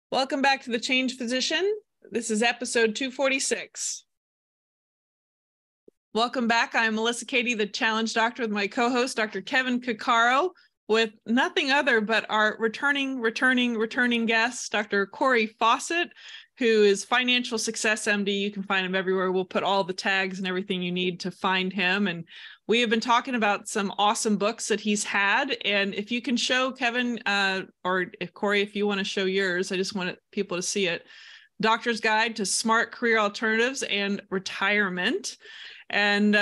Welcome back to The Change Physician. This is episode 246. Welcome back. I'm Melissa Cady, the Challenge Doctor, with my co-host, Dr. Kevin Cuccaro, with nothing other but our returning guest, Dr. Cory Fawcett, who is Financial Success MD. You can find him everywhere. We'll put all the tags and everything you need to find him. And we have been talking about some awesome books that he's had. And if you can show Kevin, or if Cory, if you want to show yours, I just want people to see it. Doctor's Guide to Smart Career Alternatives and Retirement. And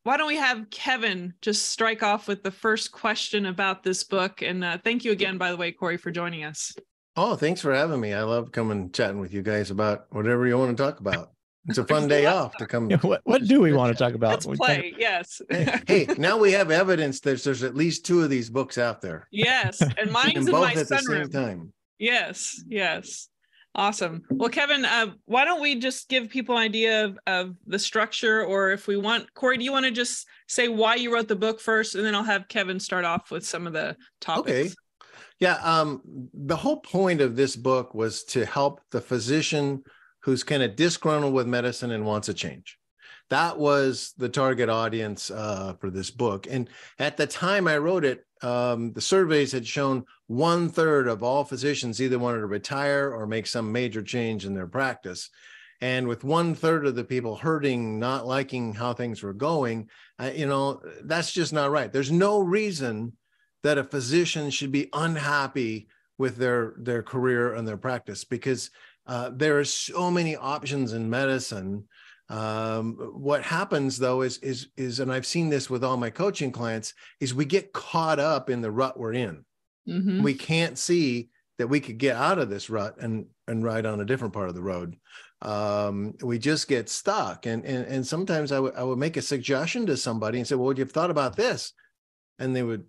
why don't we have Kevin just strike off with the first question about this book? And thank you again, by the way, Cory, for joining us. Oh, thanks for having me. I love coming chatting with you guys about whatever you want to talk about. It's a fun day off to come. What do we want to talk about? Let's play. Yes. Hey, now we have evidence that there's at least two of these books out there. Yes. And mine's in both my at the sunroom. same time. Yes. Yes. Awesome. Well, Kevin, why don't we just give people an idea of the structure, or if we want, Cory, do you want to just say why you wrote the book first, and then I'll have Kevin start off with some of the topics. Okay. Yeah. The whole point of this book was to help the physician who's kind of disgruntled with medicine and wants a change. That was the target audience for this book. And at the time I wrote it, the surveys had shown 1/3 of all physicians either wanted to retire or make some major change in their practice. And with 1/3 of the people hurting, not liking how things were going, that's just not right. There's no reason that a physician should be unhappy with their career and their practice, because there are so many options in medicine. What happens though is, and I've seen this with all my coaching clients, is we get caught up in the rut we're in. Mm-hmm. We can't see that we could get out of this rut and ride on a different part of the road. We just get stuck. And sometimes I would make a suggestion to somebody and say, well, you've thought about this? And they would,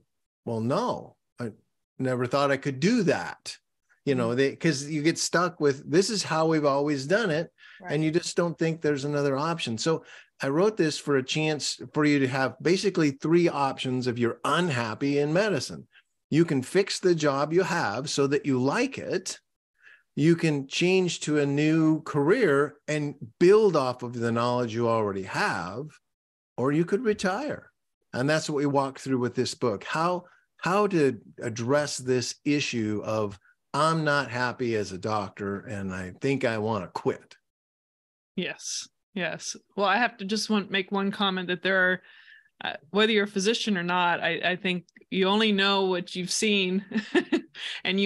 well, no, I never thought I could do that. Because you get stuck with, this is how we've always done it. Right. And you just don't think there's another option. So I wrote this for a chance for you to have basically 3 options if you're unhappy in medicine. You can fix the job you have so that you like it. You can change to a new career and build off of the knowledge you already have, or you could retire. And that's what we walk through with this book, how to address this issue of, I'm not happy as a doctor and I think I want to quit. Yes. Yes. Well, I have to make one comment that there are, whether you're a physician or not, I think you only know what you've seen and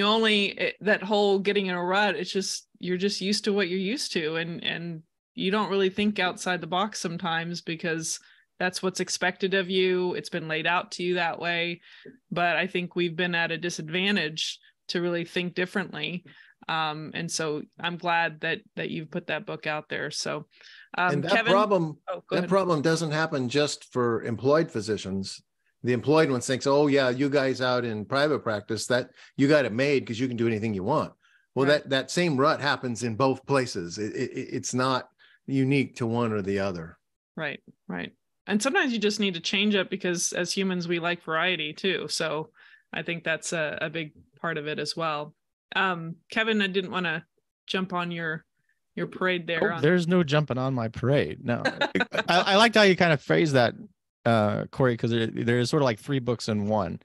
that whole getting in a rut, you're just used to what you're used to. And you don't really think outside the box sometimes because that's what's expected of you. It's been laid out to you that way. But I think we've been at a disadvantage to really think differently. And so I'm glad that you've put that book out there. So and that Kevin, problem doesn't happen just for employed physicians. The employed ones thinks, oh yeah, you guys out in private practice, that you got it made because you can do anything you want. Well, right. that same rut happens in both places. It's not unique to one or the other. Right. Right. And sometimes you just need to change up because as humans, we like variety too. So I think that's a big part of it as well. Kevin, I didn't want to jump on your parade there. There's no jumping on my parade. No, I liked how you kind of phrased that, Cory, because there's sort of like 3 books in one.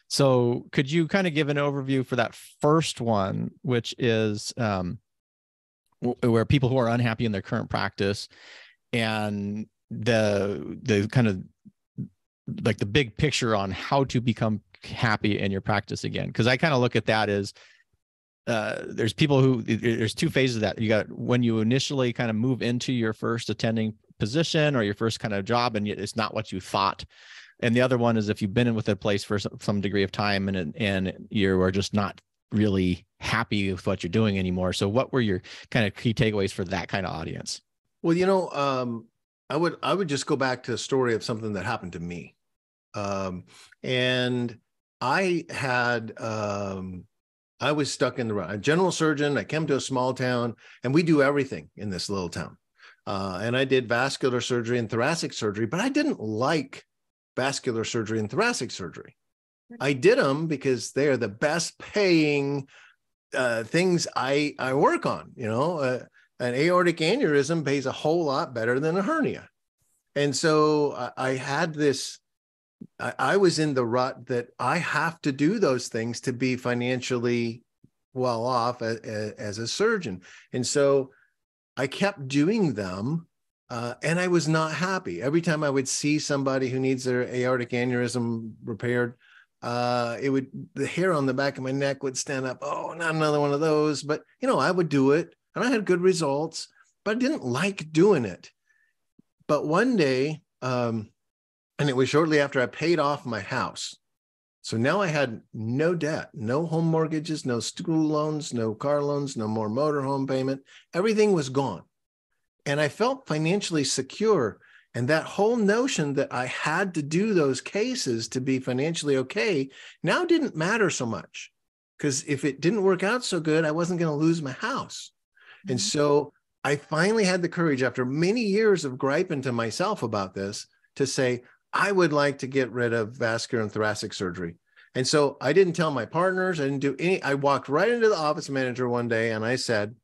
So could you kind of give an overview for that first one, which is where people who are unhappy in their current practice and the kind of like the big picture on how to become happy in your practice again? Because I kind of look at that as there's 2 phases of that. You got when you initially kind of move into your first attending position or your first kind of job, and it's not what you thought. And the other one is if you've been in with a place for some degree of time and you are just not really happy with what you're doing anymore. So what were your kind of key takeaways for that kind of audience? Well, I would just go back to a story of something that happened to me. And I was stuck in the rut. I'm a general surgeon. I came to a small town and we do everything in this little town. And I did vascular surgery and thoracic surgery, but I didn't like vascular surgery and thoracic surgery. I did them because they are the best paying things I work on. An aortic aneurysm pays a whole lot better than a hernia. And so I had this, I was in the rut that I have to do those things to be financially well off as a surgeon. And so I kept doing them, and I was not happy. Every time I would see somebody who needs their aortic aneurysm repaired, the hair on the back of my neck would stand up. Oh, not another one of those. But, I would do it, and I had good results, but I didn't like doing it. But one day, and it was shortly after I paid off my house. So now I had no debt, no home mortgages, no school loans, no car loans, no more motorhome payment. Everything was gone. And I felt financially secure. And that whole notion that I had to do those cases to be financially okay now didn't matter so much, because if it didn't work out so good, I wasn't going to lose my house. Mm-hmm. And so I finally had the courage, after many years of griping to myself about this, to say, I would like to get rid of vascular and thoracic surgery. And so I didn't tell my partners. I didn't do any. I walked right into the office manager one day and I said,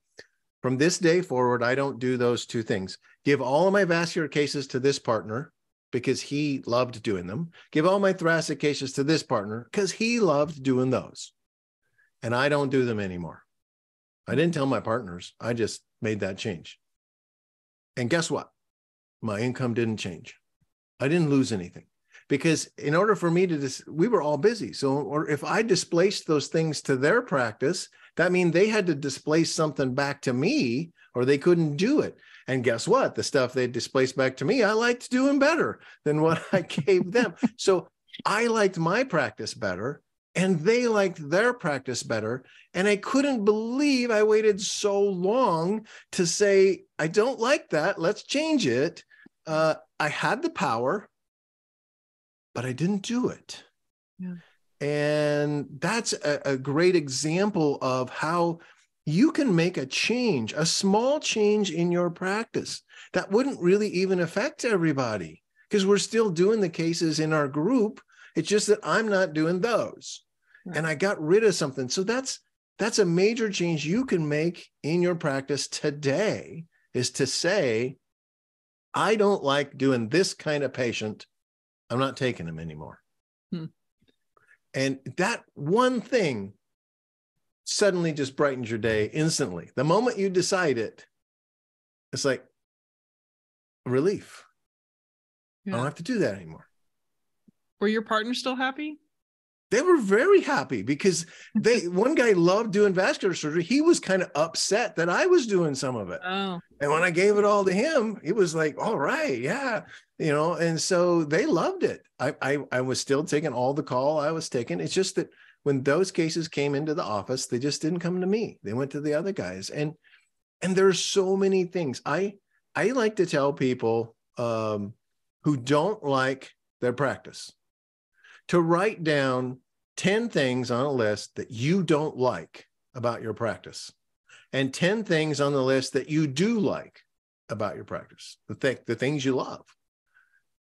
from this day forward, I don't do those two things. Give all of my vascular cases to this partner because he loved doing them. Give all my thoracic cases to this partner because he loved doing those. And I don't do them anymore. I didn't tell my partners. I just made that change. And guess what? My income didn't change. I didn't lose anything, because in order for me we were all busy. So, or if I displaced those things to their practice, that means they had to displace something back to me, or they couldn't do it. And guess what? The stuff they displaced back to me, I liked doing better than what I gave them. So I liked my practice better, and they liked their practice better. And I couldn't believe I waited so long to say, I don't like that. Let's change it. I had the power, but I didn't do it. Yeah. And that's a great example of how you can make a change, a small change in your practice that wouldn't really even affect everybody, because we're still doing the cases in our group. It's just that I'm not doing those. Right. And I got rid of something. So that's a major change you can make in your practice today, is to say, I don't like doing this kind of patient. I'm not taking him anymore. And that one thing suddenly just brightens your day instantly. The moment you decide it, it's like relief. Yeah. I don't have to do that anymore. Were your partners still happy? They were very happy, because one guy loved doing vascular surgery. He was kind of upset that I was doing some of it. Oh. And when I gave it all to him, he was like, all right, yeah. And so they loved it. I was still taking all the call I was taking. It's just that when those cases came into the office, they just didn't come to me. They went to the other guys. And there's so many things. I like to tell people who don't like their practice to write down 10 things on a list that you don't like about your practice, and 10 things on the list that you do like about your practice, the things you love.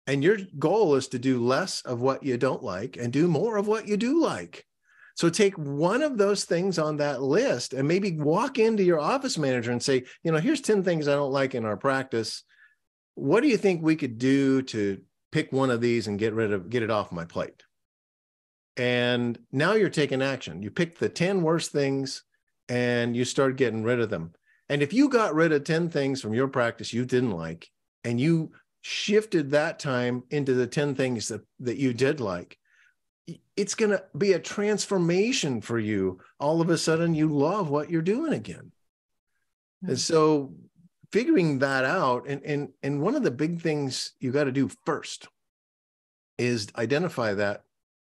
And your goal is to do less of what you don't like and do more of what you do like. So take one of those things on that list and maybe walk into your office manager and say, here's 10 things I don't like in our practice. What do you think we could do to pick one of these and get it off my plate? And now you're taking action. You pick the 10 worst things and you start getting rid of them. And if you got rid of 10 things from your practice you didn't like, and you shifted that time into the 10 things that you did like, it's going to be a transformation for you. All of a sudden you love what you're doing again. And so figuring that out, and one of the big things you got to do first is identify that.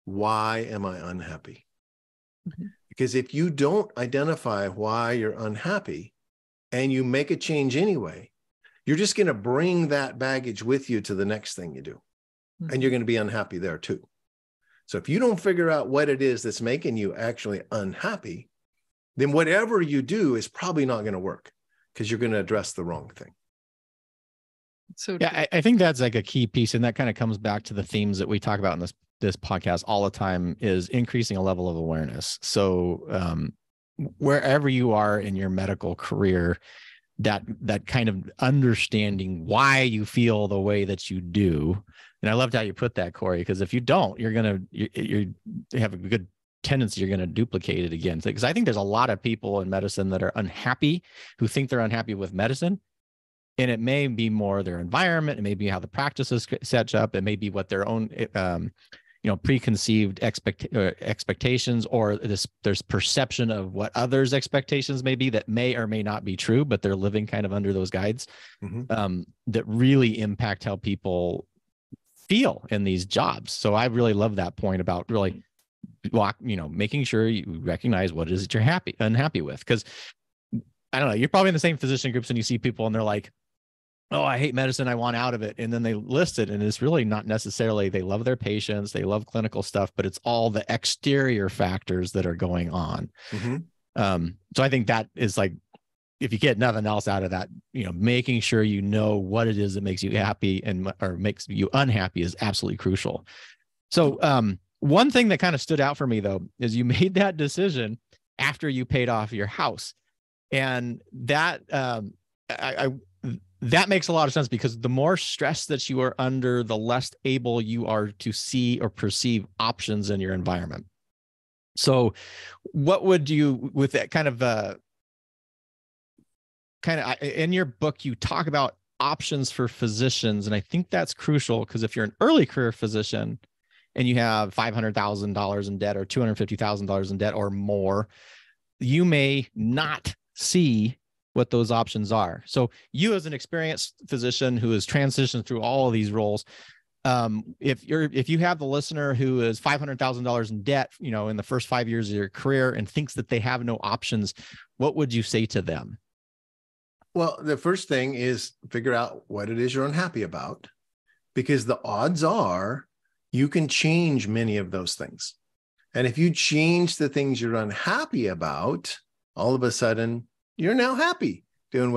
Why am I unhappy? Mm-hmm. Because if you don't identify why you're unhappy and you make a change anyway, you're just going to bring that baggage with you to the next thing you do. Mm-hmm. And you're going to be unhappy there too. So if you don't figure out what it is that's making you actually unhappy, then whatever you do is probably not going to work, because you're going to address the wrong thing. So yeah, I think that's like a key piece. And that kind of comes back to the themes that we talk about in this podcast all the time, is increasing a level of awareness. So wherever you are in your medical career, that kind of understanding why you feel the way that you do. And I loved how you put that, Cory, because if you don't, you have a good tendency you're going to duplicate it again. Because I think there's a lot of people in medicine that are unhappy, who think they're unhappy with medicine. And it may be more their environment, it may be how the practice is set up, it may be what their own preconceived expectations, or there's perception of what others' expectations may be that may or may not be true, but they're living kind of under those guides, that really impact how people feel in these jobs. So I really love that point about really making sure you recognize what it is that you're unhappy with. Because I don't know, you're probably in the same physician groups and you see people and they're like, oh, I hate medicine, I want out of it. And then they list it, and it's really not necessarily they love their patients, they love clinical stuff, but it's all the exterior factors that are going on. So I think that is like, if you get nothing else out of that, making sure you know what it is that makes you happy or makes you unhappy is absolutely crucial. So one thing that kind of stood out for me, though, is you made that decision after you paid off your house. And that that makes a lot of sense, because the more stress that you are under, the less able you are to see or perceive options in your environment. So what would you, with that kind of in your book, you talk about options for physicians. And I think that's crucial, because if you're an early career physician and you have $500,000 in debt or $250,000 in debt or more, you may not see what those options are. So you, as an experienced physician who has transitioned through all of these roles, if you have the listener who is $500,000 in debt, in the first 5 years of your career, and thinks that they have no options, what would you say to them? Well, the first thing is figure out what it is you're unhappy about, because the odds are you can change many of those things. And if you change the things you're unhappy about, all of a sudden you're now happy doing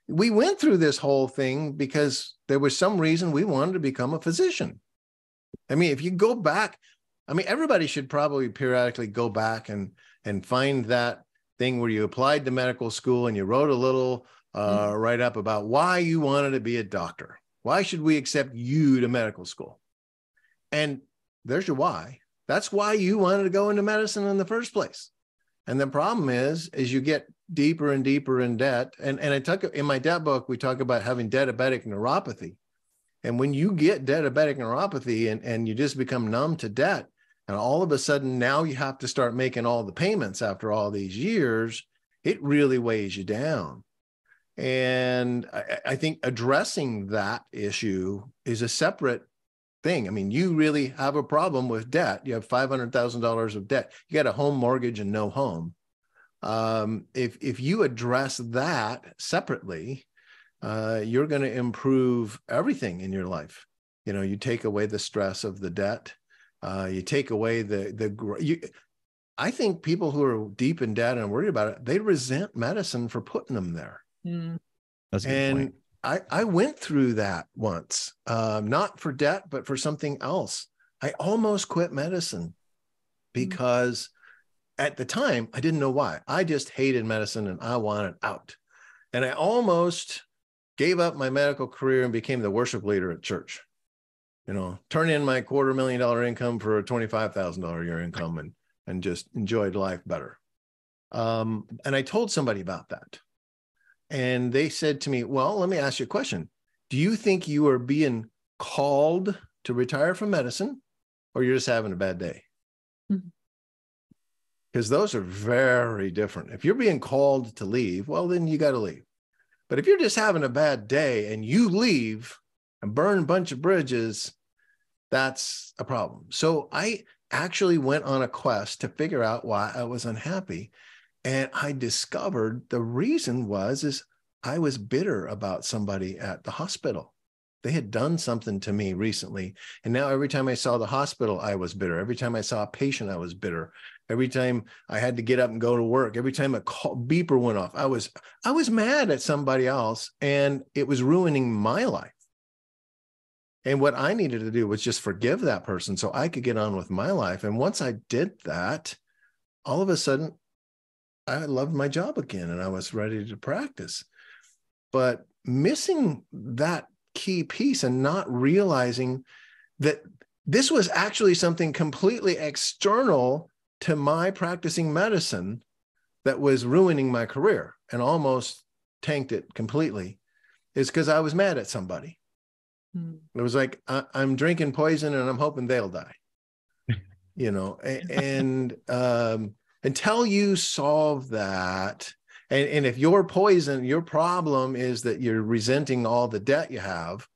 we went through this whole thing because there was some reason we wanted to become a physician. If you go back, everybody should probably periodically go back and find that thing where you applied to medical school and you wrote a little write-up about why you wanted to be a doctor. Why should we accept you to medical school? And there's your why. That's why you wanted to go into medicine in the first place. And the problem is you get deeper and deeper in debt. And I talk in my debt book, we talk about having diabetic neuropathy. And when you get diabetic neuropathy and you just become numb to debt, and all of a sudden now you have to start making all the payments after all these years, it really weighs you down. And I think addressing that issue is a separate thing. You really have a problem with debt. You have $500,000 of debt. You got a home mortgage and no home. If you address that separately, you're going to improve everything in your life. You take away the stress of the debt. You take away I think people who are deep in debt and worried about it, they resent medicine for putting them there. That's a good point. I went through that once, not for debt, but for something else. I almost quit medicine because at the time, I didn't know why. I just hated medicine and I wanted out. And I almost gave up my medical career and became the worship leader at church. Turn in my $250,000 income for a $25,000 a year income and just enjoyed life better. And I told somebody about that. And they said to me, well, let me ask you a question. Do you think you are being called to retire from medicine, or you're just having a bad day? Because those are very different. If you're being called to leave, well, then you got to leave. But if you're just having a bad day and you leave and burn a bunch of bridges, that's a problem. So I actually went on a quest to figure out why I was unhappy. And I discovered the reason is I was bitter about somebody at the hospital. They had done something to me recently. And now every time I saw the hospital, I was bitter. Every time I saw a patient, I was bitter. Every time I had to get up and go to work, every time a beeper went off, I was mad at somebody else, and it was ruining my life. And what I needed to do was just forgive that person so I could get on with my life. And once I did that, all of a sudden, I loved my job again and I was ready to practice. But missing that key piece and not realizing that this was actually something completely external to my practicing medicine that was ruining my career and almost tanked it completely, is because I was mad at somebody. It was like, I'm drinking poison and I'm hoping they'll die, and until you solve that, and if your poison, your problem is that you're resenting all the debt you have,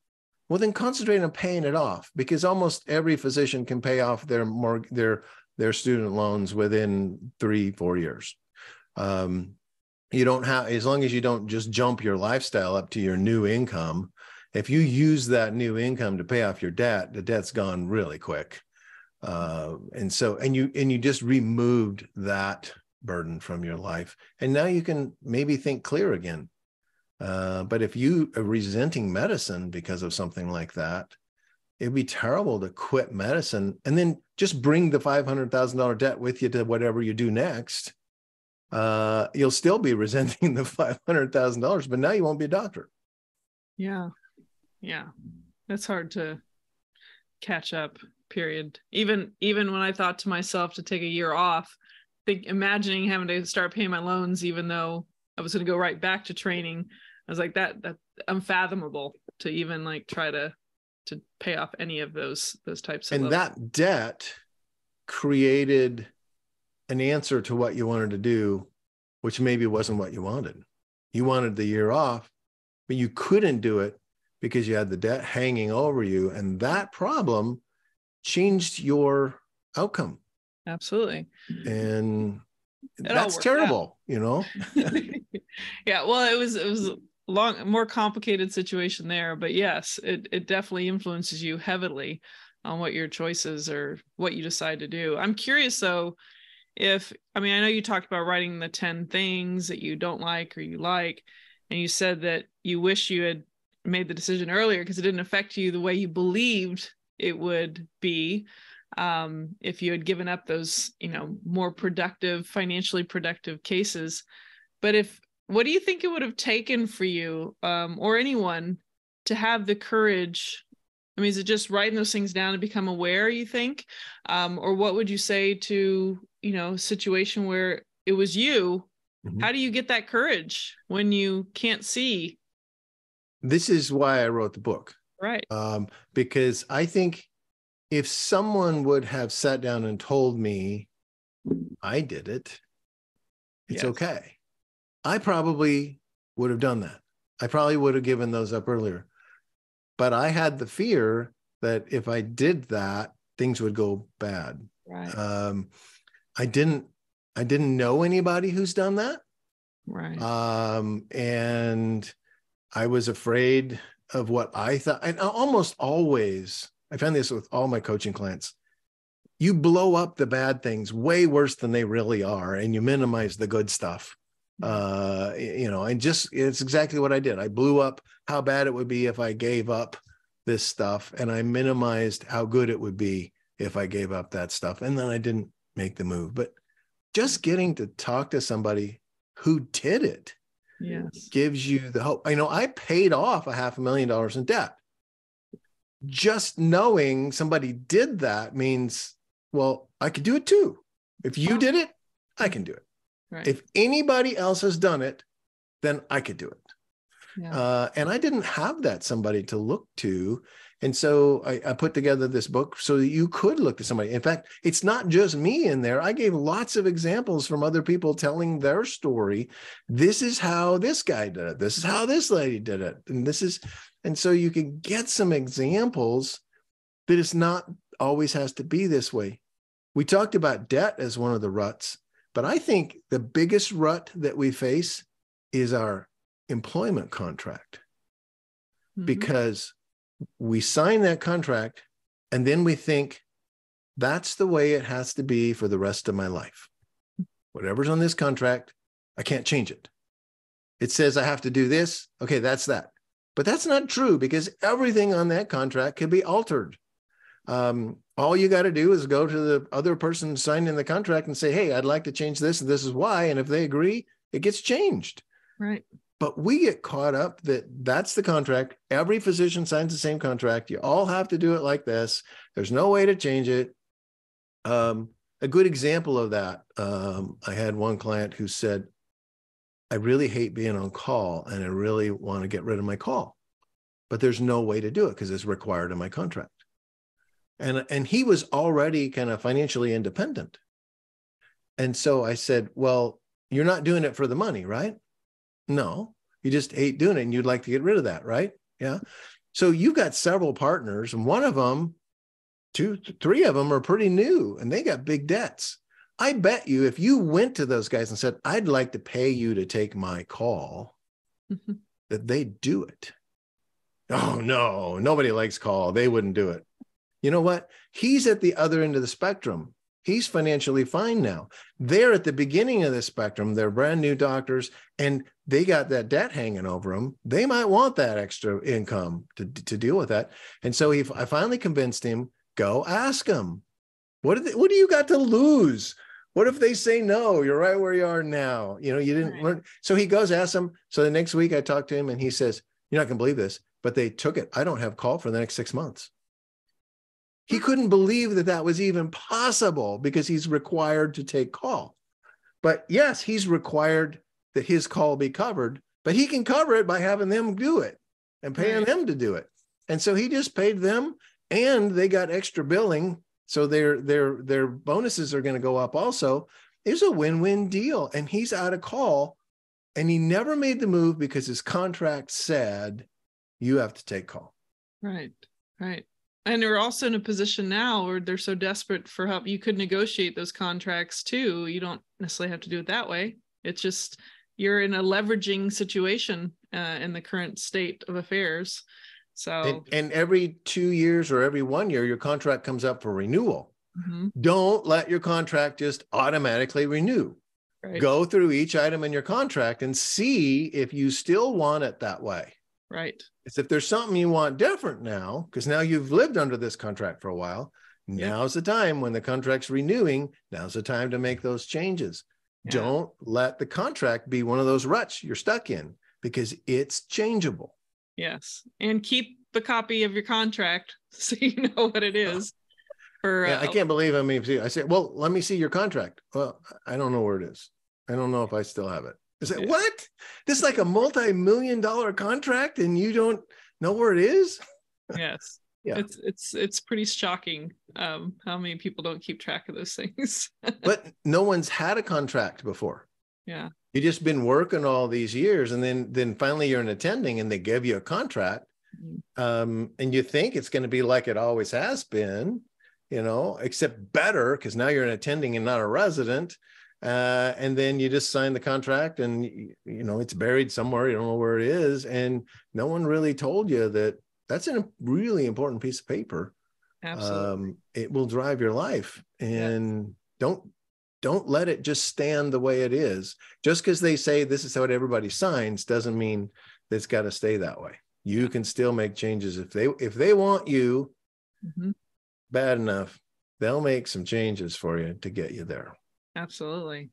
well, then concentrate on paying it off, because almost every physician can pay off their student loans within 3-4 years. You don't have, as long as you don't just jump your lifestyle up to your new income. If you use that new income to pay off your debt, the debt's gone really quick. And you just removed that burden from your life. And now you can maybe think clear again. But if you are resenting medicine because of something like that, it'd be terrible to quit medicine and then just bring the $500,000 debt with you to whatever you do next. You'll still be resenting the $500,000, but now you won't be a doctor. Yeah. That's hard to catch up, period. Even when I thought to myself to take a year off, imagining having to start paying my loans, even though I was going to go right back to training, I was like, that unfathomable to even like try to pay off any of those types of. And that debt created an answer to what you wanted to do, which maybe wasn't what you wanted. You wanted the year off, but you couldn't do it because you had the debt hanging over you. And that problem changed your outcome. Absolutely. And that's terrible, Yeah, well, it was a more complicated situation there, but yes, it definitely influences you heavily on what your choices or what you decide to do. I'm curious though, I know you talked about writing the 10 things that you don't like or you like, and you said that you wish you had made the decision earlier because it didn't affect you the way you believed it would be. If you had given up those, more productive, financially productive cases. But what do you think it would have taken for you, or anyone, to have the courage? I mean, is it just writing those things down to become aware, you think? Or what would you say to, a situation where it was you? Mm-hmm. How do you get that courage when you can't see? This is why I wrote the book. Right. Because I think if someone would have sat down and told me I did it, it's okay. I probably would have done that. I probably would have given those up earlier. But I had the fear that if I did that, things would go bad. Right. I didn't know anybody who's done that. Right. And I was afraid of what I thought. And almost always, I found this with all my coaching clients, you blow up the bad things way worse than they really are, and you minimize the good stuff. And it's exactly what I did. I blew up how bad it would be if I gave up this stuff, and I minimized how good it would be if I gave up that stuff. And then I didn't make the move. But just getting to talk to somebody who did it gives you the hope. I paid off $500,000 in debt. Just knowing somebody did that means, well, I could do it too. If you did it, I can do it. Right. If anybody else has done it, then I could do it. Yeah. And I didn't have that somebody to look to. And so I put together this book so that you could look to somebody. In fact, it's not just me in there. I gave lots of examples from other people telling their story. This is how this guy did it. This is how this lady did it. And so you can get some examples that it's not always has to be this way. We talked about debt as one of the ruts, but I think the biggest rut that we face is our employment contract. Mm-hmm. Because we sign that contract and then we think that's the way it has to be for the rest of my life. Whatever's on this contract, I can't change it. It says I have to do this. Okay, that's that. But that's not true, because everything on that contract can be altered. All you got to do is go to the other person signing the contract and say, hey, I'd like to change this, and this is why. And if they agree, it gets changed. Right. But we get caught up that that's the contract. Every physician signs the same contract. You all have to do it like this. There's no way to change it. A good example of that, I had one client who said, I really hate being on call and I really want to get rid of my call, but there's no way to do it because it's required in my contract. And he was already kind of financially independent. And so I said, well, you're not doing it for the money, right? No, you just hate doing it and you'd like to get rid of that, right? Yeah. So you've got several partners, and one of them, three of them are pretty new and they got big debts. I bet you if you went to those guys and said, I'd like to pay you to take my call, that they'd do it. Oh, no, nobody likes call. They wouldn't do it. You know what? He's at the other end of the spectrum. He's financially fine now. They're at the beginning of the spectrum. They're brand new doctors and they got that debt hanging over them. They might want that extra income to deal with that. And so I finally convinced him, go ask them. What do you got to lose? What if they say no? You're right where you are now. You know, you didn't learn. So he goes, ask them. So the next week I talked to him and he says, you're not going to believe this, but they took it. I don't have call for the next 6 months. He couldn't believe that that was even possible because he's required to take call. But yes, he's required that his call be covered, but he can cover it by having them do it and paying them to do it. And so he just paid them and they got extra billing. So their bonuses are going to go up also. It's a win-win deal. And he's out of call and he never made the move because his contract said you have to take call. Right. Right. And they're also in a position now where they're so desperate for help. You could negotiate those contracts too. You don't necessarily have to do it that way. It's just you're in a leveraging situation in the current state of affairs. So and every 2 years or every 1 year, your contract comes up for renewal. Don't let your contract just automatically renew. Right. Go through each item in your contract and see if you still want it that way. Right. It's if there's something you want different now, because now you've lived under this contract for a while. Now's the time when the contract's renewing. Now's the time to make those changes. Don't let the contract be one of those ruts you're stuck in because it's changeable. Yes. And keep the copy of your contract so you know what it is. I can't believe I said, well, let me see your contract. Well, I don't know where it is. I don't know if I still have it. I said, what? This is like a multi-million-dollar contract and you don't know where it is? Yes. Yeah. It's pretty shocking how many people don't keep track of those things. But no one's had a contract before. Yeah. You've just been working all these years and then finally you're an attending and they give you a contract. And you think it's going to be like it always has been, you know, except better because now you're an attending and not a resident. And then you just sign the contract and, you know, it's buried somewhere. You don't know where it is. And no one really told you that that's a really important piece of paper. Absolutely. It will drive your life. And don't let it just stand the way it is. Just because they say this is what everybody signs doesn't mean that it's got to stay that way. You can still make changes if they want you bad enough. They'll make some changes for you to get you there. Absolutely.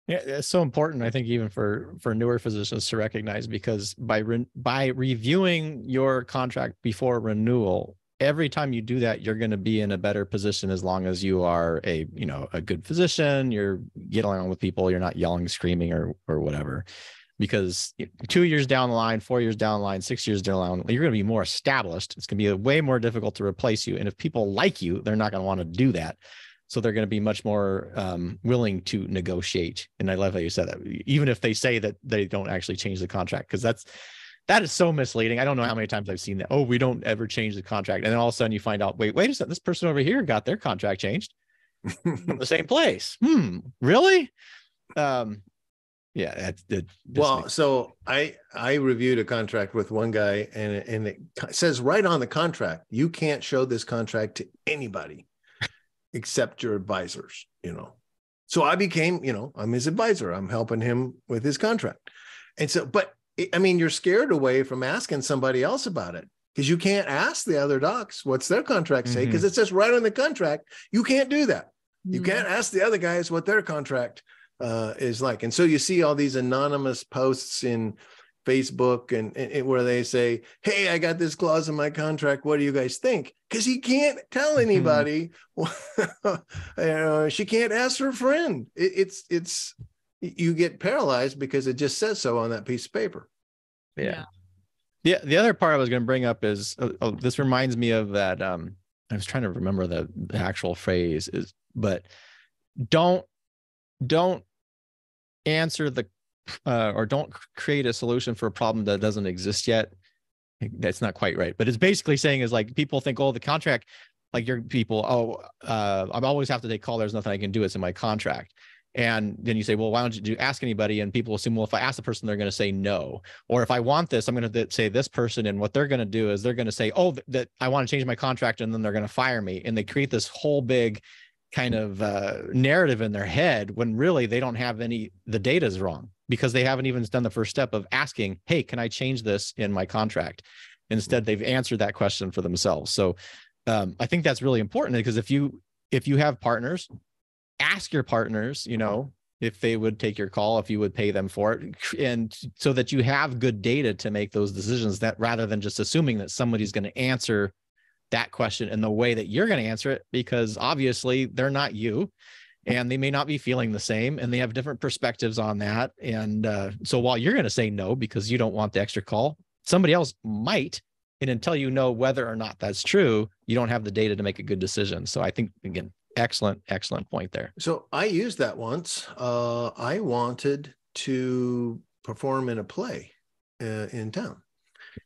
Yeah, it's so important, I think, even for newer physicians to recognize, because by reviewing your contract before renewal, every time you do that, you're going to be in a better position as long as you are a good physician, you're getting along with people, you're not yelling, screaming, or whatever. Because 2 years down the line, 4 years down the line, 6 years down the line, you're going to be more established. It's going to be way more difficult to replace you. And if people like you, they're not going to want to do that. So they're going to be much more willing to negotiate. And I love how you said that, even if they say that they don't actually change the contract, because that is so misleading. I don't know how many times I've seen that. Oh, we don't ever change the contract. And then all of a sudden you find out, wait a second, this person over here got their contract changed from the same place. Really? Yeah. So I reviewed a contract with one guy and it says right on the contract, you can't show this contract to anybody except your advisors, you know. So I became, I'm his advisor. I'm helping him with his contract. And so, but I mean, you're scared away from asking somebody else about it. because you can't ask the other docs what's their contract say, because it says right on the contract, you can't do that. You can't ask the other guys what their contract is like. And so you see all these anonymous posts in Facebook and where they say, hey, I got this clause in my contract. What do you guys think? Because he can't tell anybody. She can't ask her friend. It's you get paralyzed because it just says so on that piece of paper. Yeah. The other part I was going to bring up is this reminds me of that. I was trying to remember the actual phrase but don't answer or don't create a solution for a problem that doesn't exist yet. That's not quite right, but it's basically saying is like, people think, oh, the contract, like your people, I always have to take call. There's nothing I can do. It's in my contract. And then you say, well, why don't you ask anybody? And people assume, well, if I ask the person, they're going to say no. Or if I want this, I'm going to say this person. And what they're going to do is they're going to say, oh, that I want to change my contract. And then they're going to fire me. And they create this whole big kind of narrative in their head when really they don't have the data is wrong, because they haven't even done the first step of asking, hey, can I change this in my contract? Instead, they've answered that question for themselves. So I think that's really important, because if you have partners, ask your partners, if they would take your call, if you would pay them for it, and so that you have good data to make those decisions, that rather than just assuming that somebody's going to answer that question in the way that you're going to answer it, because obviously they're not you and they may not be feeling the same and they have different perspectives on that. And so while you're going to say no because you don't want the extra call, somebody else might. And until you know whether or not that's true, you don't have the data to make a good decision. So I think, again, excellent point there. So I used that once. I wanted to perform in a play in town.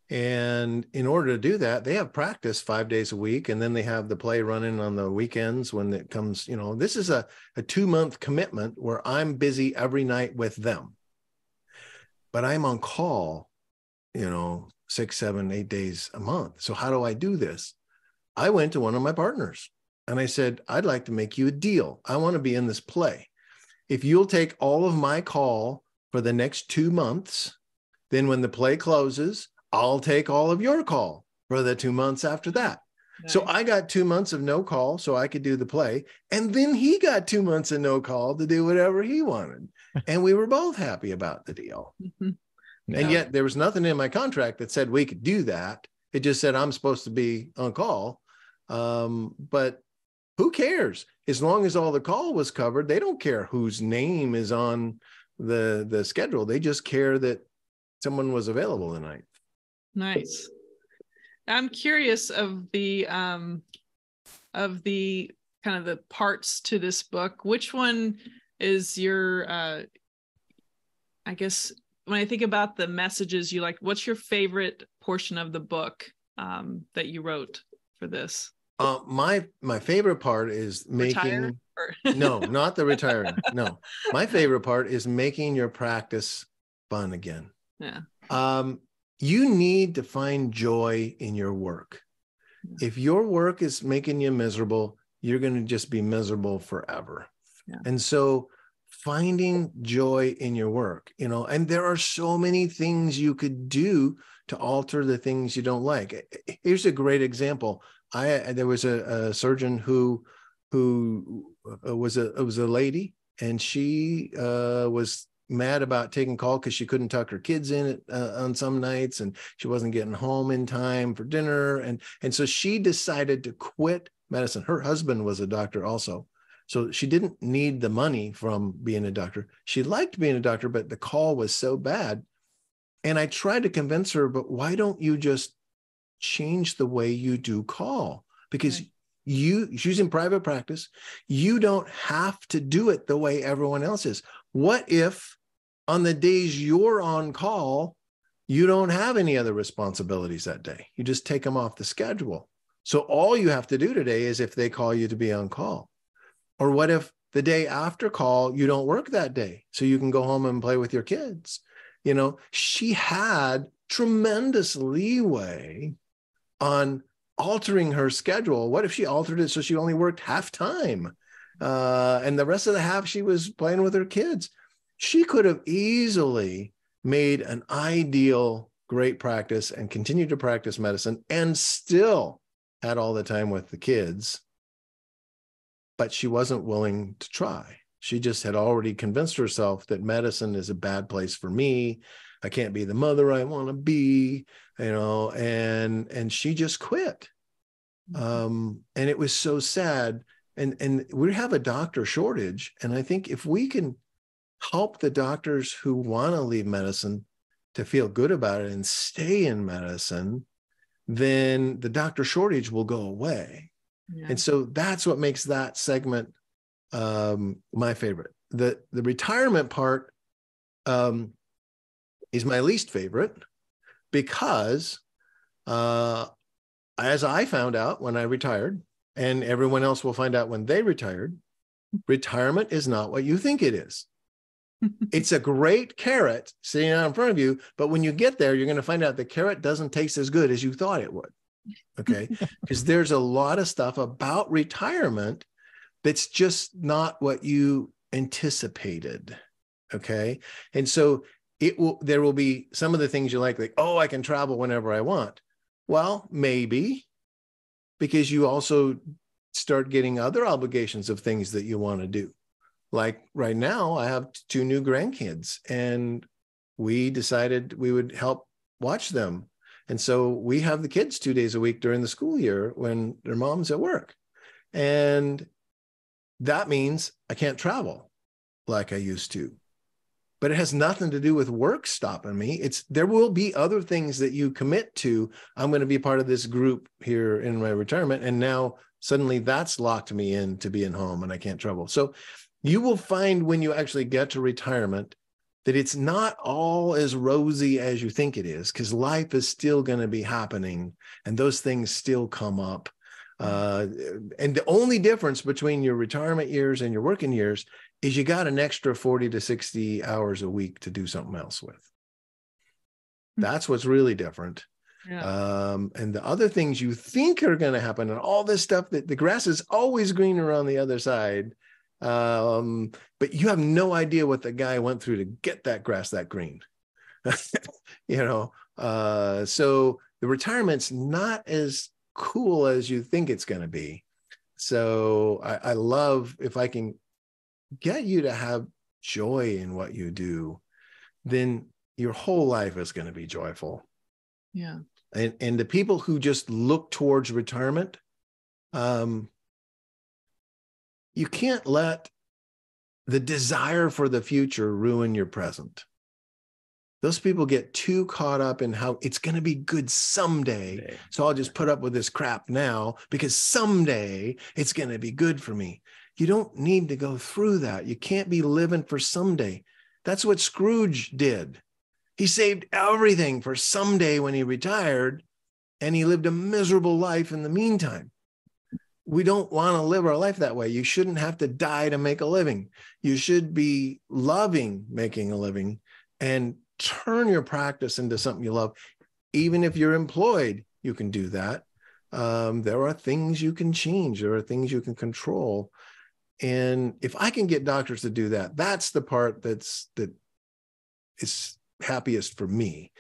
And in order to do that, they have practice 5 days a week. And then they have the play running on the weekends when it comes, this is a 2-month commitment where I'm busy every night with them. But I'm on call, 6, 7, 8 days a month. So how do I do this? I went to one of my partners and I said, I'd like to make you a deal. I want to be in this play. If you'll take all of my call for the next 2 months, then when the play closes, I'll take all of your call for the 2 months after that. Nice. So I got 2 months of no call so I could do the play. And then he got 2 months of no call to do whatever he wanted. And we were both happy about the deal. Yeah. And yet there was nothing in my contract that said we could do that. It just said I'm supposed to be on call. But who cares? As long as all the call was covered, they don't care whose name is on the schedule. They just care that someone was available tonight. Nice. I'm curious of the kind of the parts to this book. Which one is your, I guess, when I think about the messages you like, what's your favorite portion of the book that you wrote for this? My favorite part is making, no, not the retiring. No, my favorite part is making your practice fun again. Yeah. You need to find joy in your work. If your work is making you miserable, you're going to just be miserable forever. Yeah. And so finding joy in your work, and there are so many things you could do to alter the things you don't like. Here's a great example. There was a surgeon who was a lady, and she was mad about taking call because she couldn't tuck her kids in on some nights, and she wasn't getting home in time for dinner. And so she decided to quit medicine. Her husband was a doctor also. So she didn't need the money from being a doctor. She liked being a doctor, but the call was so bad. And I tried to convince her, but why don't you just change the way you do call? Because she's in private practice. You don't have to do it the way everyone else is. What if on the days you're on call, you don't have any other responsibilities that day? You just take them off the schedule. So all you have to do today is if they call you to be on call. Or what if the day after call, you don't work that day, so you can go home and play with your kids? She had tremendous leeway on altering her schedule. What if she altered it so she only worked half time? And the rest of the half she was playing with her kids? She could have easily made an ideal great practice and continued to practice medicine and still had all the time with the kids, but she wasn't willing to try. She just had already convinced herself that medicine is a bad place for me. I can't be the mother I want to be, and she just quit. And it was so sad. And we have a doctor shortage. And I think if we can help the doctors who want to leave medicine to feel good about it and stay in medicine, then the doctor shortage will go away. Yeah. And so that's what makes that segment my favorite. The retirement part is my least favorite because as I found out when I retired, and everyone else will find out when they retired, retirement is not what you think it is. It's a great carrot sitting out in front of you, but when you get there, you're going to find out the carrot doesn't taste as good as you thought it would. Okay. Because there's a lot of stuff about retirement that's just not what you anticipated. Okay. And so there will be some of the things you like, oh, I can travel whenever I want. Well, maybe, because you also start getting other obligations of things that you want to do. Like right now, I have 2 new grandkids, and we decided we would help watch them. And so we have the kids 2 days a week during the school year when their mom's at work. And that means I can't travel like I used to. But it has nothing to do with work stopping me. There will be other things that you commit to. I'm going to be part of this group here in my retirement. And now suddenly that's locked me in to being home and I can't travel. So you will find when you actually get to retirement that it's not all as rosy as you think it is, because life is still going to be happening and those things still come up. And the only difference between your retirement years and your working years is you got an extra 40 to 60 hours a week to do something else with. That's what's really different. Yeah. And the other things you think are going to happen and all this stuff, that the grass is always greener on the other side. But you have no idea what the guy went through to get that grass that green. So the retirement's not as cool as you think it's going to be. So I love, if I can get you to have joy in what you do, then your whole life is going to be joyful. Yeah. And the people who just look towards retirement, you can't let the desire for the future ruin your present. Those people get too caught up in how it's going to be good someday. So I'll just put up with this crap now because someday it's going to be good for me. You don't need to go through that. You can't be living for someday. That's what Scrooge did. He saved everything for someday when he retired, and he lived a miserable life in the meantime. We don't want to live our life that way. You shouldn't have to die to make a living. You should be loving making a living and turn your practice into something you love. Even if you're employed, you can do that. There are things you can change. There are things you can control. And if I can get doctors to do that, that's the part that is happiest for me,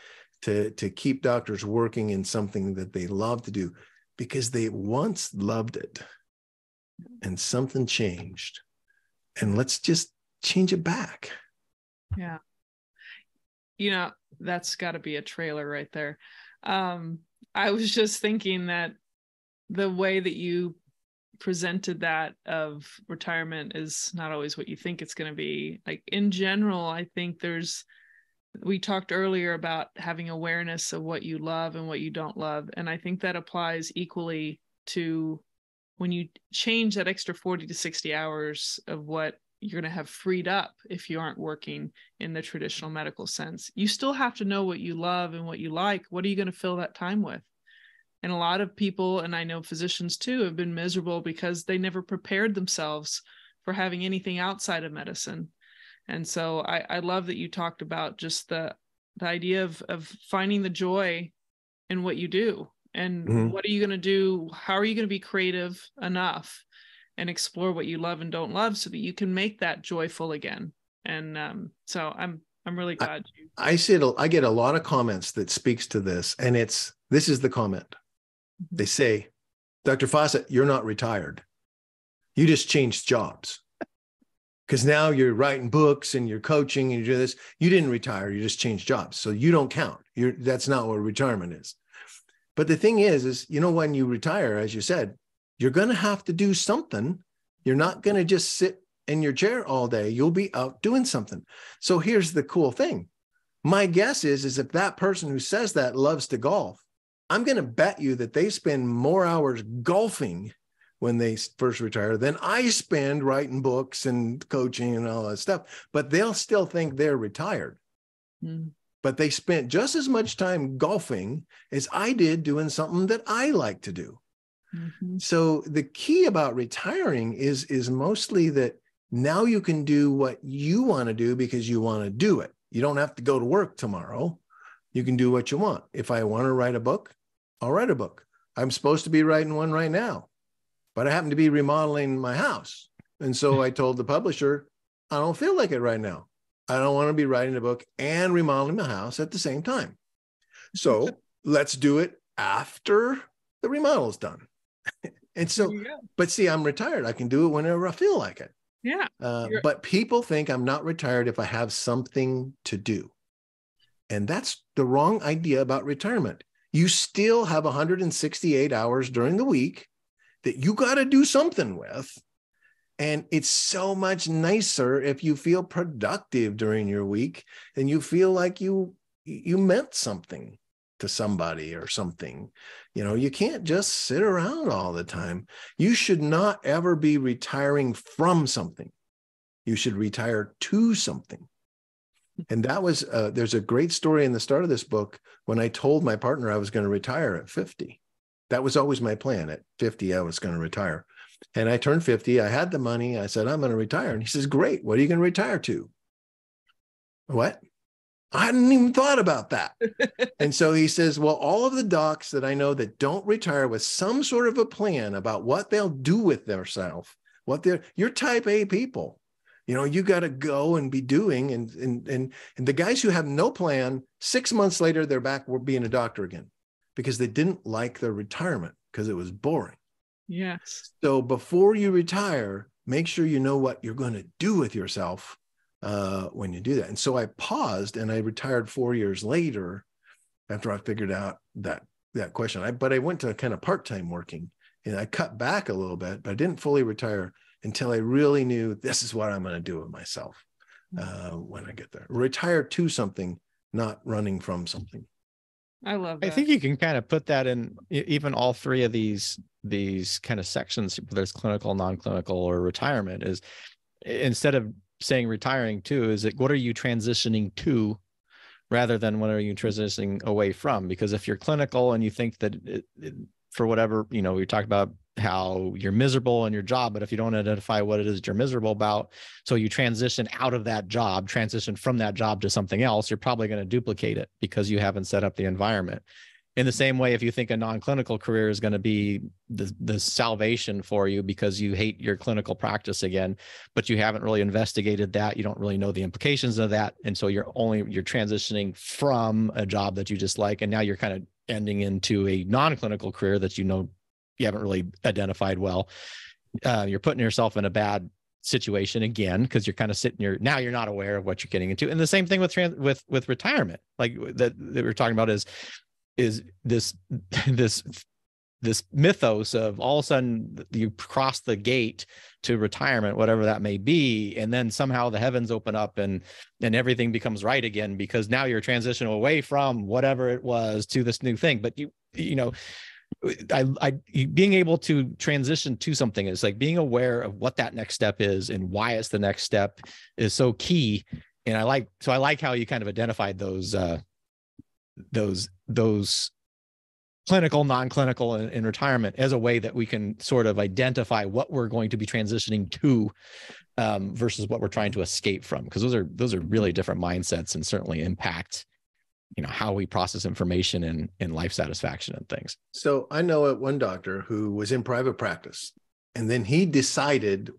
to keep doctors working in something that they love to do, because they once loved it and something changed. And let's just change it back. Yeah. That's got to be a trailer right there. I was just thinking that the way that you presented that of retirement is not always what you think it's going to be. Like in general, I think we talked earlier about having awareness of what you love and what you don't love. And I think that applies equally to when you change that extra 40 to 60 hours of what you're going to have freed up if you aren't working in the traditional medical sense. You still have to know what you love and what you like. What are you going to fill that time with? And a lot of people, and I know physicians too, have been miserable because they never prepared themselves for having anything outside of medicine. And so I love that you talked about just the idea of finding the joy in what you do. And what are you going to do? How are you going to be creative enough and explore what you love and don't love so that you can make that joyful again? And so I'm really glad you. I get a lot of comments that speaks to this, and this is the comment. They say, Dr. Fawcett, you're not retired. You just changed jobs. Because now you're writing books and you're coaching and you do this. You didn't retire, you just changed jobs. So you don't count. That's not what retirement is. But the thing is, when you retire, as you said, you're going to have to do something. You're not going to just sit in your chair all day. You'll be out doing something. So here's the cool thing. My guess is if that person who says that loves to golf, I'm going to bet you that they spend more hours golfing when they first retire than I spend writing books and coaching and all that stuff. But they'll still think they're retired. But they spent just as much time golfing as I did doing something that I like to do. So the key about retiring is mostly that now you can do what you want to do because you want to do it. You don't have to go to work tomorrow. You can do what you want. If I want to write a book, I'll write a book. I'm supposed to be writing one right now, but I happen to be remodeling my house. And so I told the publisher, I don't feel like it right now. I don't want to be writing a book and remodeling my house at the same time. So let's do it after the remodel is done. And so, but see, I'm retired. I can do it whenever I feel like it. Yeah. But people think I'm not retired if I have something to do. And that's the wrong idea about retirement. You still have 168 hours during the week that you got to do something with. And it's so much nicer if you feel productive during your week and you feel like you meant something to somebody or something. You can't just sit around all the time. You should not ever be retiring from something. You should retire to something. And that was, there's a great story in the start of this book when I told my partner I was going to retire at 50. That was always my plan. At 50, I was going to retire. And I turned 50. I had the money. I said, I'm going to retire. And he says, great. What are you going to retire to? What? I hadn't even thought about that. And so he says, well, all of the docs that I know that don't retire with some sort of a plan about what they'll do with themselves, you're type A people. You got to go and be doing. And the guys who have no plan, 6 months later, they're back being a doctor again because they didn't like their retirement because it was boring. Yes. So before you retire, make sure you know what you're going to do with yourself when you do that. And so I paused and I retired 4 years later after I figured out that question. But I went to kind of part-time working and I cut back a little bit, but I didn't fully retire until I really knew this is what I'm going to do with myself when I get there. Retire to something, not running from something. I love that. I think you can kind of put that in even all three of these kind of sections, whether it's clinical, non-clinical, or retirement, is instead of saying retiring to, is it what are you transitioning to rather than what are you transitioning away from? Because if you're clinical and you think that for whatever, we talked about how you're miserable in your job, but if you don't identify what it is you're miserable about, so you transition out of that job, transition from that job to something else, you're probably going to duplicate it because you haven't set up the environment. In the same way, if you think a non-clinical career is going to be the salvation for you because you hate your clinical practice again, but you haven't really investigated that, you don't really know the implications of that, and so you're transitioning from a job that you dislike, and now you're kind of ending into a non-clinical career that you haven't really identified well. You're putting yourself in a bad situation again because you're kind of now you're not aware of what you're getting into. And the same thing with retirement, like that we're talking about is this mythos of all of a sudden you cross the gate to retirement, whatever that may be, and then somehow the heavens open up and everything becomes right again because now you're transitioning away from whatever it was to this new thing. But being able to transition to something is like being aware of what that next step is and why it's the next step is so key. And I like how you kind of identified those clinical, non-clinical, and retirement as a way that we can sort of identify what we're going to be transitioning to versus what we're trying to escape from, because those are really different mindsets and certainly impact how we process information and life satisfaction and things. So I know one doctor who was in private practice, and then he decided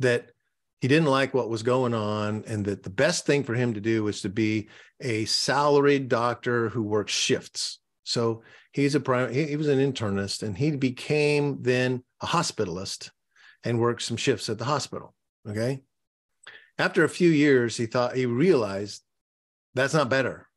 that He didn't like what was going on, and that the best thing for him to do was to be a salaried doctor who works shifts. So he was an internist, and he became then a hospitalist and worked some shifts at the hospital. Okay. After a few years, he realized that's not better.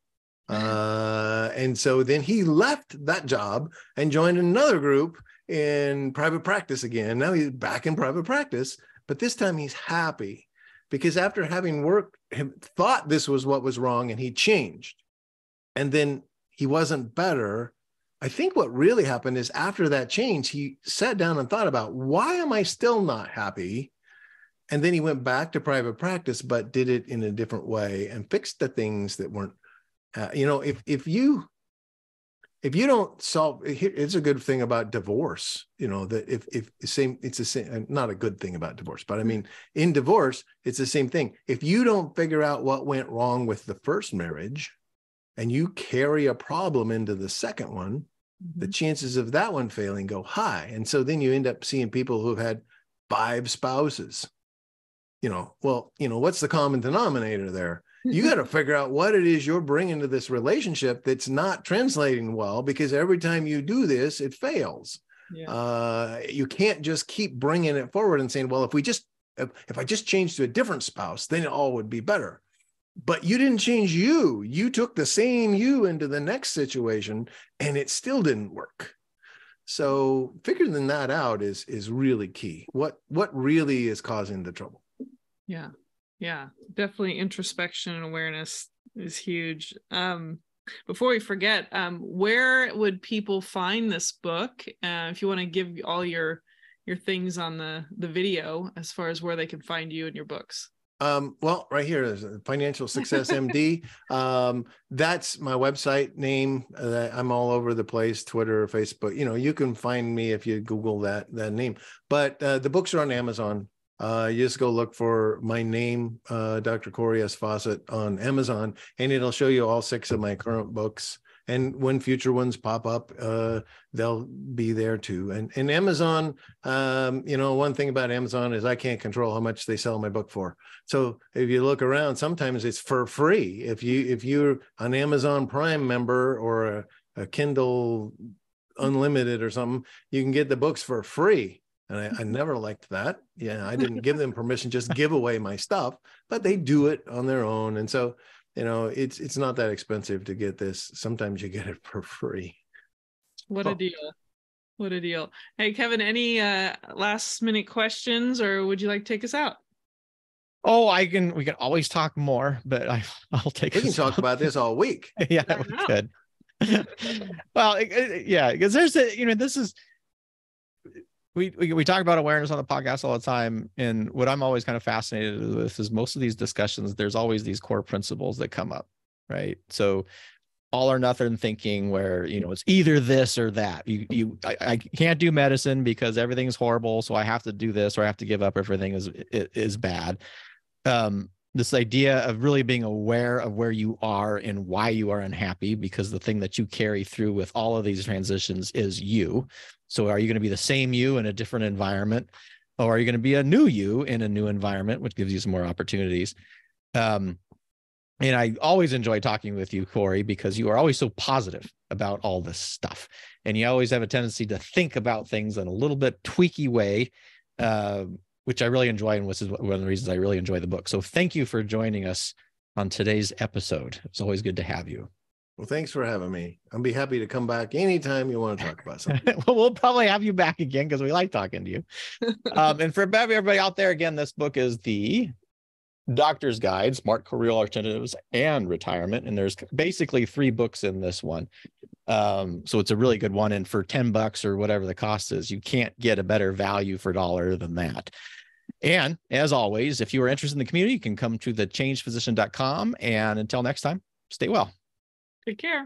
And so then he left that job and joined another group in private practice again. Now he's back in private practice, but this time he's happy because after having worked, he thought this was what was wrong and he changed. And then he wasn't better. I think what really happened is after that change, he sat down and thought about, why am I still not happy? And then he went back to private practice, but did it in a different way and fixed the things that weren't, if you don't solve, it's a good thing about divorce, that it's the same, not a good thing about divorce, but I mean, in divorce, it's the same thing. If you don't figure out what went wrong with the first marriage and you carry a problem into the second one, the chances of that one failing go high. And so then you end up seeing people who've had 5 spouses, what's the common denominator there? You got to figure out what it is you're bringing to this relationship that's not translating well, because every time you do this, it fails. Yeah. You can't just keep bringing it forward and saying, well, if I just changed to a different spouse, then it all would be better. But you didn't change you. You took the same you into the next situation and it still didn't work. So figuring that out is really key. What really is causing the trouble? Yeah. Yeah, definitely introspection and awareness is huge. Before we forget, where would people find this book? If you want to give all your things on the video as far as where they can find you and your books. Well, right here is Financial Success MD. That's my website name. I'm all over the place, Twitter, Facebook. You can find me if you Google that name. But the books are on Amazon. You just go look for my name, Dr. Cory S. Fawcett, on Amazon, and it'll show you all 6 of my current books. And when future ones pop up, they'll be there too. And Amazon, one thing about Amazon is I can't control how much they sell my book for. So if you look around, sometimes it's for free. If you're an Amazon Prime member or a Kindle Unlimited or something, you can get the books for free. And I never liked that. Yeah, I didn't give them permission, just give away my stuff, but they do it on their own. And so, it's not that expensive to get this. Sometimes you get it for free. What a deal. What a deal. Hey, Kevin, any last minute questions, or would you like to take us out? Oh, we can always talk more, but I'll take We can talk about this all week. Yeah, we could. Well, yeah, because this is, we talk about awareness on the podcast all the time. And what I'm always kind of fascinated with is most of these discussions, there's always these core principles that come up, right? So all or nothing thinking where, it's either this or that. I can't do medicine because everything's horrible. So I have to do this, or I have to give up. Everything is bad. This idea of really being aware of where you are and why you are unhappy, because the thing that you carry through with all of these transitions is you. So are you going to be the same you in a different environment, or are you going to be a new you in a new environment, which gives you some more opportunities? And I always enjoy talking with you, Cory, because you are always so positive about all this stuff. And you always have a tendency to think about things in a little bit tweaky way, which I really enjoy, and which is one of the reasons I really enjoy the book. So thank you for joining us on today's episode. It's always good to have you. Well, thanks for having me. I'll be happy to come back anytime you want to talk about something. Well, we'll probably have you back again because we like talking to you. And for everybody out there, again, this book is the Doctor's Guide, Smart Career Alternatives and Retirement. And there's basically 3 books in this one. So it's a really good one. And for $10 or whatever the cost is, you can't get a better value for dollar than that. And as always, if you are interested in the community, you can come to thechangedphysician.com. And until next time, stay well. Take care.